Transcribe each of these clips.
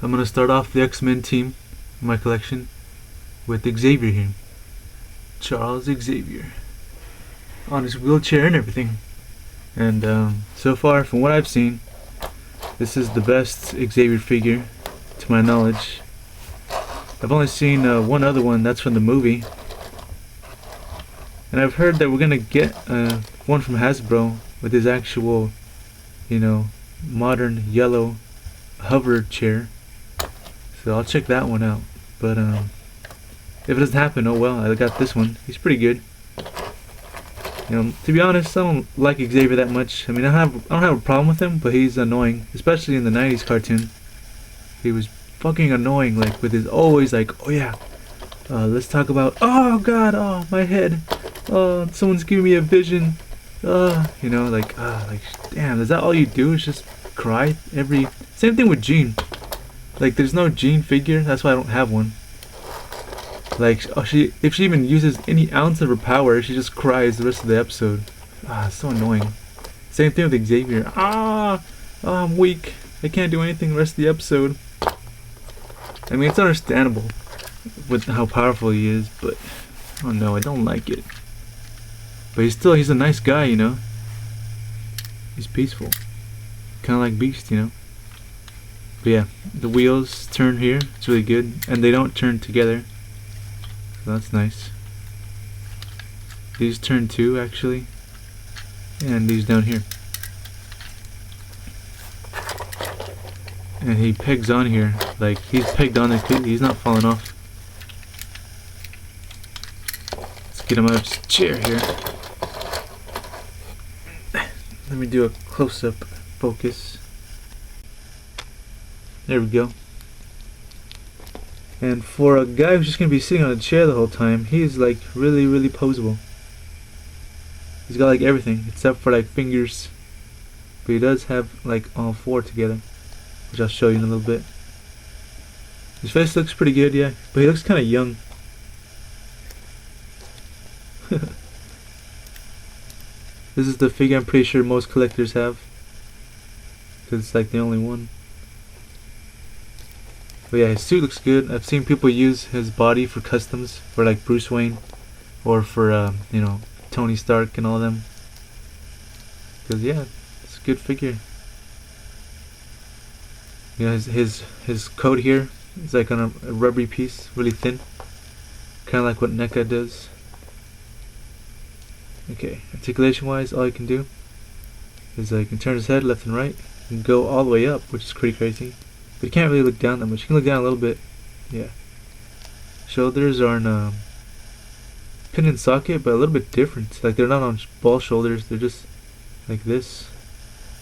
I'm gonna start off the X-Men team in my collection with Xavier here. Charles Xavier. On his wheelchair and everything. And so far, from what I've seen, this is the best Xavier figure, to my knowledge. I've only seen one other one, that's from the movie. And I've heard that we're gonna get one from Hasbro with his actual, modern yellow hover chair. So I'll check that one out. But if it doesn't happen, oh well, I got this one. He's pretty good. To be honest, I don't like Xavier that much. I mean, I don't have a problem with him, but he's annoying, especially in the 90s cartoon. He was fucking annoying, like with his always like, oh yeah, let's talk about, oh god, oh my head, oh someone's giving me a vision, like damn, is that all you do is just cry every? Same thing with Jean. Like there's no Jean figure, that's why I don't have one. Like if she even uses any ounce of her power, she just cries the rest of the episode. It's so annoying. Same thing with Xavier. I'm weak, I can't do anything the rest of the episode. I mean, it's understandable with how powerful he is, but oh no, I don't like it. But he's a nice guy, He's peaceful. Kinda like Beast, But yeah, the wheels turn here, it's really good. And they don't turn together. So that's nice. These turn too, actually. And these down here. And he pegs on here, like he's pegged on there completely, he's not falling off. Let's get him out of his chair here. Let me do a close-up focus. There we go. And for a guy who's just gonna be sitting on a chair the whole time, he's like really, really posable. He's got like everything except for like fingers, but he does have like all four together, which I'll show you in a little bit. His face looks pretty good, yeah, but he looks kind of young. This is the figure I'm pretty sure most collectors have, because it's like the only one. But yeah, his suit looks good. I've seen people use his body for customs, for like Bruce Wayne, or for Tony Stark and all of them. Because yeah, it's a good figure. His coat here is like on a rubbery piece, really thin, kind of like what NECA does. Okay, articulation wise, all you can do is you can turn his head left and right and go all the way up, which is pretty crazy. But you can't really look down that much. You can look down a little bit. Yeah. Shoulders are in pin and socket, but a little bit different. Like they're not on ball shoulders. They're just like this.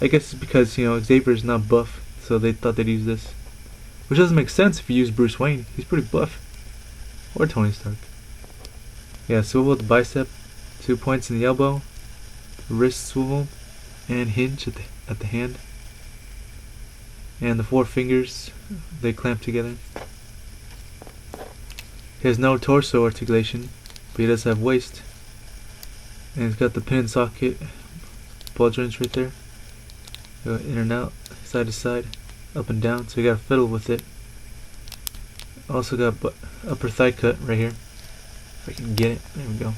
I guess it's because Xavier is not buff, so they thought they'd use this. Which doesn't make sense if you use Bruce Wayne. He's pretty buff. Or Tony Stark. Yeah, swivel at the bicep, 2 points in the elbow, wrist swivel, and hinge at the hand. And the 4 fingers, they clamp together. He has no torso articulation, but he does have waist. And he's got the pin and socket, ball joints right there. Go in and out, side to side, up and down, so you gotta fiddle with it. Also got upper thigh cut right here. If I can get it, there we go.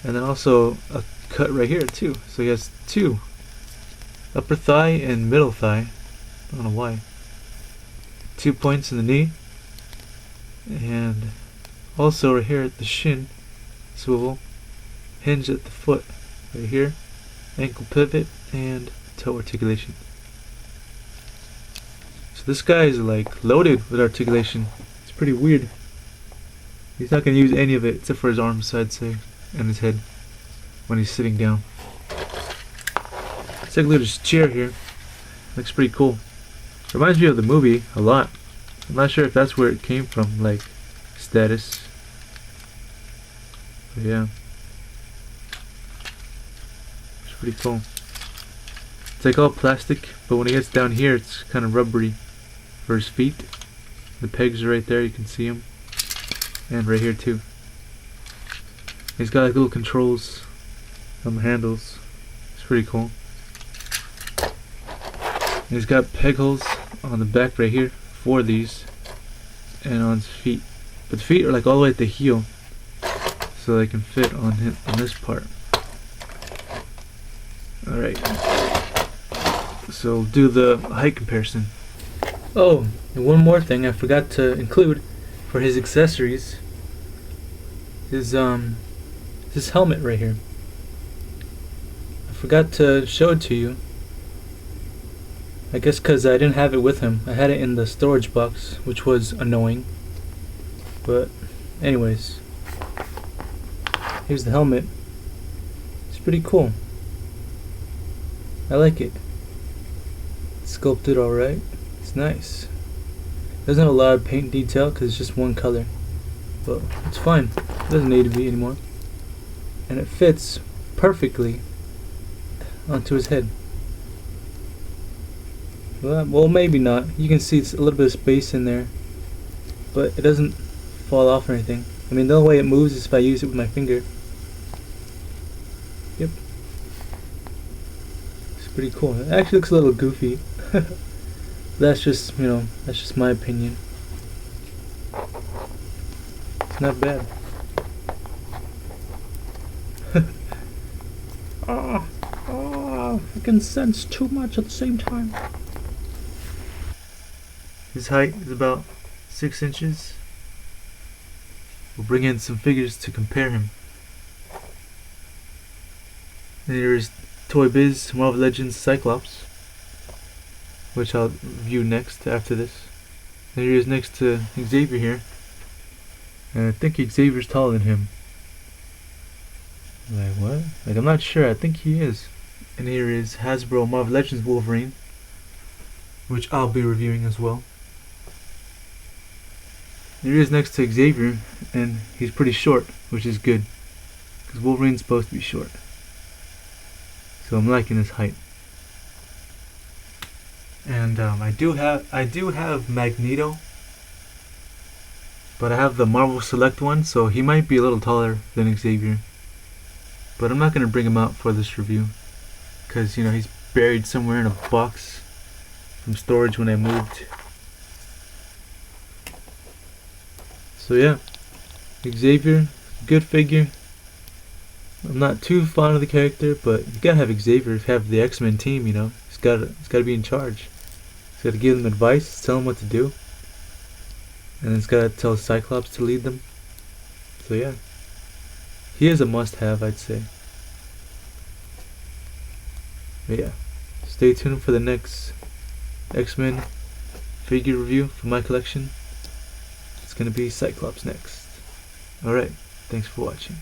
And then also a cut right here too, so he has 2. Upper thigh and middle thigh. I don't know why. 2 points in the knee. And also right here at the shin, swivel. Hinge at the foot, right here. Ankle pivot and toe articulation. So this guy is like loaded with articulation. It's pretty weird. He's not going to use any of it except for his arms, I'd say, and his head when he's sitting down. Let's take a look at his chair here. Looks pretty cool. Reminds me of the movie a lot. I'm not sure if that's where it came from, like status. But yeah. It's pretty cool. It's like all plastic, but when it gets down here it's kind of rubbery for his feet. The pegs are right there, you can see them. And right here too. He's got like little controls on the handles. It's pretty cool. And he's got peg holes on the back right here for these, and on his feet. But the feet are like all the way at the heel, so they can fit on him on this part. Alright, so we'll do the height comparison. Oh, and one more thing I forgot to include for his accessories is this helmet right here. I forgot to show it to you. I guess because I didn't have it with him. I had it in the storage box, which was annoying. But anyways, here's the helmet. It's pretty cool. I like it. It's sculpted alright. It's nice. Doesn't have a lot of paint detail because it's just one color. But it's fine. It doesn't need to be anymore. And it fits perfectly onto his head. Well, maybe not. You can see it's a little bit of space in there, but it doesn't fall off or anything. I mean, the only way it moves is if I use it with my finger. Yep. It's pretty cool. It actually looks a little goofy. That's just, you know, that's just my opinion. It's not bad. I can sense too much at the same time. His height is about 6 inches. We'll bring in some figures to compare him. And here's Toy Biz Marvel Legends Cyclops, which I'll review next after this. And here he is next to Xavier here. And I think Xavier's taller than him. Like what? Like I'm not sure, I think he is. And here is Hasbro Marvel Legends Wolverine, which I'll be reviewing as well. Here he is next to Xavier, and he's pretty short, which is good, because Wolverine's supposed to be short. So I'm liking his height. And I do have Magneto, but I have the Marvel Select one, so he might be a little taller than Xavier. But I'm not gonna bring him out for this review, because you know he's buried somewhere in a box from storage when I moved. So yeah, Xavier, good figure. I'm not too fond of the character, but you gotta have Xavier to have the X-Men team. You know, he's gotta be in charge. He's gotta give them advice, tell them what to do, and he's gotta tell Cyclops to lead them. So yeah, he is a must-have, I'd say. But yeah, stay tuned for the next X-Men figure review from my collection. It's gonna be Cyclops next. Alright, thanks for watching.